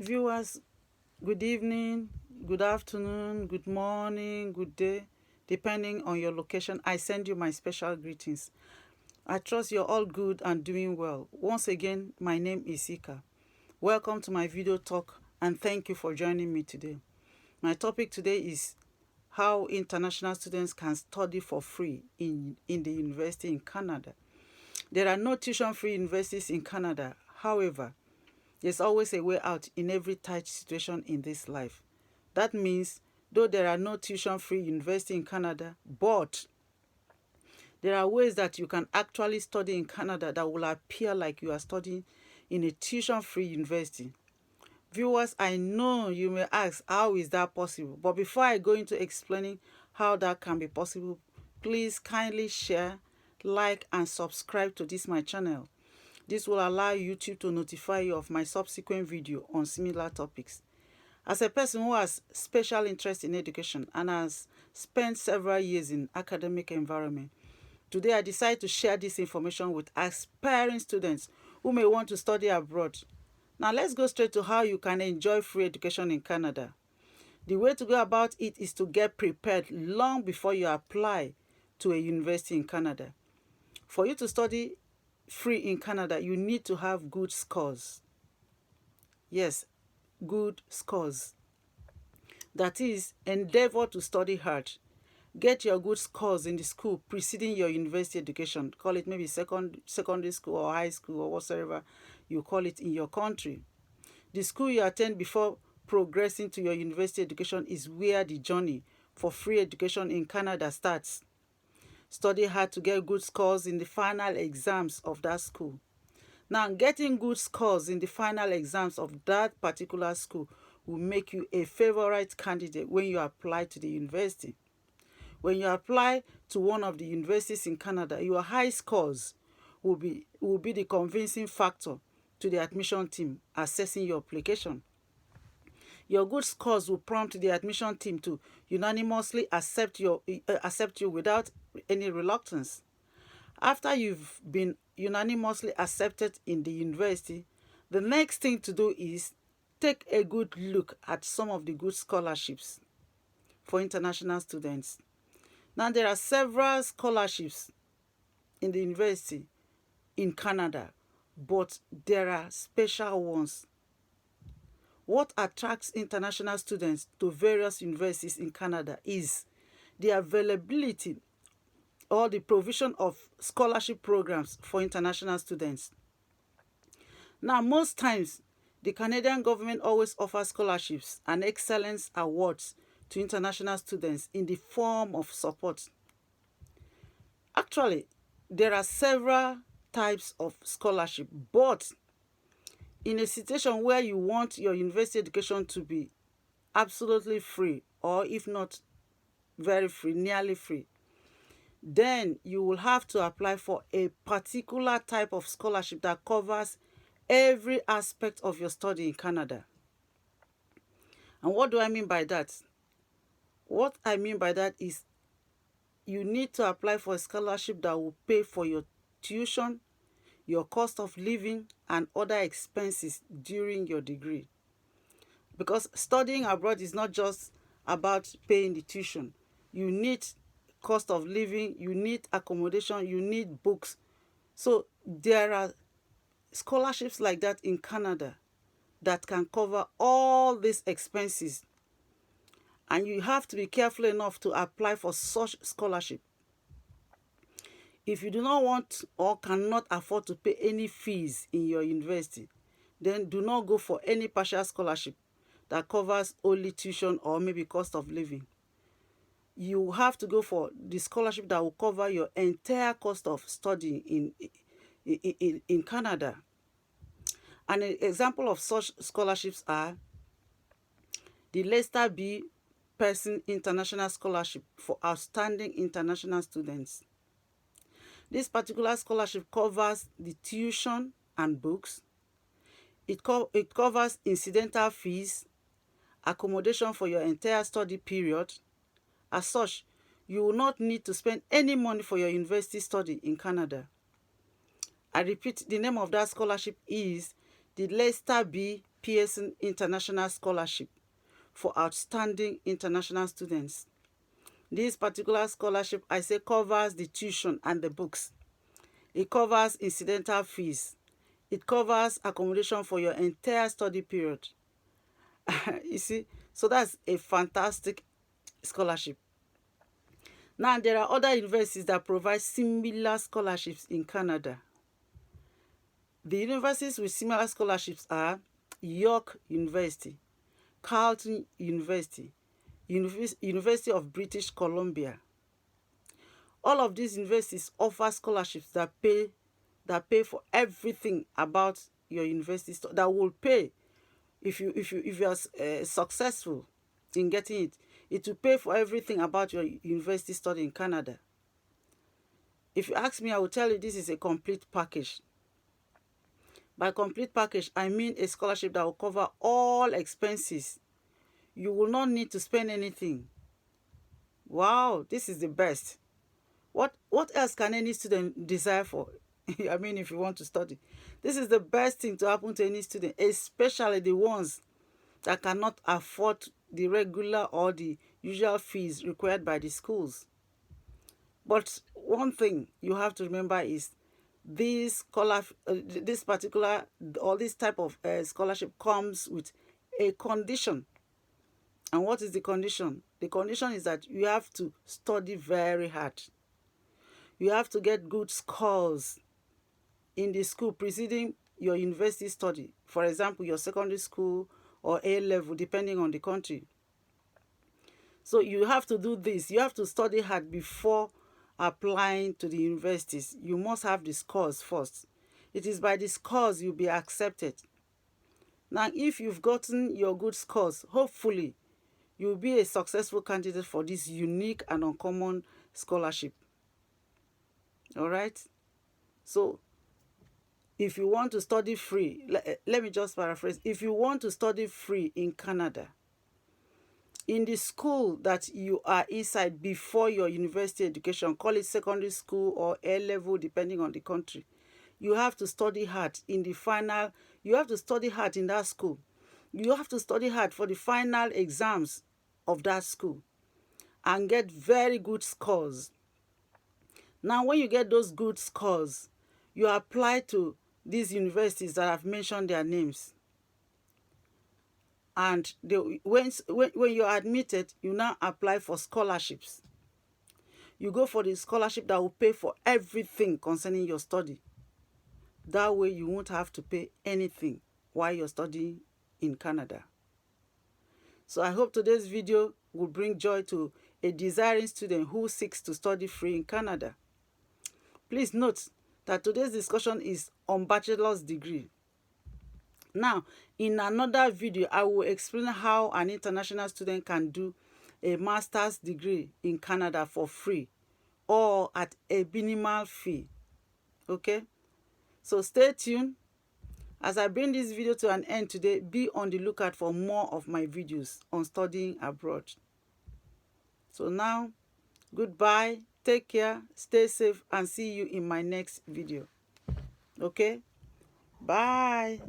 Viewers, good evening, good afternoon, good morning, good day, depending on your location. I send you my special greetings. I trust you're all good and doing well. Once again, my name is Ika. Welcome to my video talk and thank you for joining me today. My topic today is how international students can study for free in the university in Canada. There are no tuition-free universities in Canada. However, there's always a way out in every tight situation in this life. That means, though there are no tuition-free university in Canada, but there are ways that you can actually study in Canada that will appear like you are studying in a tuition-free university. Viewers, I know you may ask, how is that possible? But before I go into explaining how that can be possible, please kindly share, like, and subscribe to this my channel. This will allow YouTube to notify you of my subsequent video on similar topics. As a person who has special interest in education and has spent several years in academic environment, today I decide to share this information with aspiring students who may want to study abroad. Now let's go straight to how you can enjoy free education in Canada. The way to go about it is to get prepared long before you apply to a university in Canada. For you to study free in Canada, you need to have good scores. Yes, good scores. That is, endeavor to study hard. Get your good scores in the school preceding your university education. Call it maybe secondary school or high school or whatsoever you call it in your country. The school you attend before progressing to your university education is where the journey for free education in Canada starts. Study hard to get good scores in the final exams of that school. Now, getting good scores in the final exams of that particular school will make you a favorite candidate when you apply to the university. When you apply to one of the universities in Canada, your high scores will be the convincing factor to the admission team assessing your application. Your good scores will prompt the admission team to unanimously accept you without any reluctance. After you've been unanimously accepted in the university, the next thing to do is take a good look at some of the good scholarships for international students. Now, there are several scholarships in the university in Canada, but there are special ones. What attracts international students to various universities in Canada is the availability or the provision of scholarship programs for international students. Now, most times, the Canadian government always offers scholarships and excellence awards to international students in the form of support. Actually, there are several types of scholarship, but in a situation where you want your university education to be absolutely free, or if not very free, nearly free, then you will have to apply for a particular type of scholarship that covers every aspect of your study in Canada. And what do I mean by that? What I mean by that is you need to apply for a scholarship that will pay for your tuition, your cost of living, and other expenses during your degree. Because studying abroad is not just about paying the tuition. You need cost of living, you need accommodation, you need books. So there are scholarships like that in Canada that can cover all these expenses. And you have to be careful enough to apply for such scholarship. If you do not want or cannot afford to pay any fees in your university, then do not go for any partial scholarship that covers only tuition or maybe cost of living. You have to go for the scholarship that will cover your entire cost of studying in Canada. An example of such scholarships are the Lester B. Pearson International Scholarship for Outstanding International Students. This particular scholarship covers the tuition and books. It covers incidental fees, accommodation for your entire study period. As such, you will not need to spend any money for your university study in Canada. I repeat, the name of that scholarship is the Lester B. Pearson International Scholarship for outstanding international students. This particular scholarship, I say, covers the tuition and the books. It covers incidental fees. It covers accommodation for your entire study period. You see, so that's a fantastic scholarship. Now, there are other universities that provide similar scholarships in Canada. The universities with similar scholarships are York University, Carleton University, University of British Columbia. All of these universities offer scholarships that pay for everything about your university, that will pay if you are successful in getting it. It will pay for everything about your university study in Canada. If you ask me, I will tell you this is a complete package. By complete package, I mean a scholarship that will cover all expenses. You will not need to spend anything. Wow, this is the best. What else can any student desire for? I mean, if you want to study, this is the best thing to happen to any student, especially the ones that cannot afford the regular or the usual fees required by the schools. But one thing you have to remember is this particular or this type of scholarship comes with a condition. And what is the condition? The condition is that you have to study very hard. You have to get good scores in the school preceding your university study. For example, your secondary school or A level, depending on the country. So you have to do this. You have to study hard before applying to the universities. You must have the scores first. It is by the scores you'll be accepted. Now, if you've gotten your good scores, hopefully you'll be a successful candidate for this unique and uncommon scholarship. All right? So, if you want to study free, let me just paraphrase. If you want to study free in Canada, in the school that you are inside before your university education, call it secondary school or A level, depending on the country, you have to study hard in the final. You have to study hard in that school. You have to study hard for the final exams of that school and get very good scores. Now, when you get those good scores, you apply to these universities that I've mentioned their names. And when you're admitted, you now apply for scholarships. You go for the scholarship that will pay for everything concerning your study. That way you won't have to pay anything while you're studying in Canada. So I hope today's video will bring joy to a desiring student who seeks to study free in Canada. Please note that today's discussion is on bachelor's degree. Now, in another video, I will explain how an international student can do a master's degree in Canada for free or at a minimal fee. Okay? So stay tuned. As I bring this video to an end today, be on the lookout for more of my videos on studying abroad. So now, goodbye, take care, stay safe, and see you in my next video. Okay? Bye.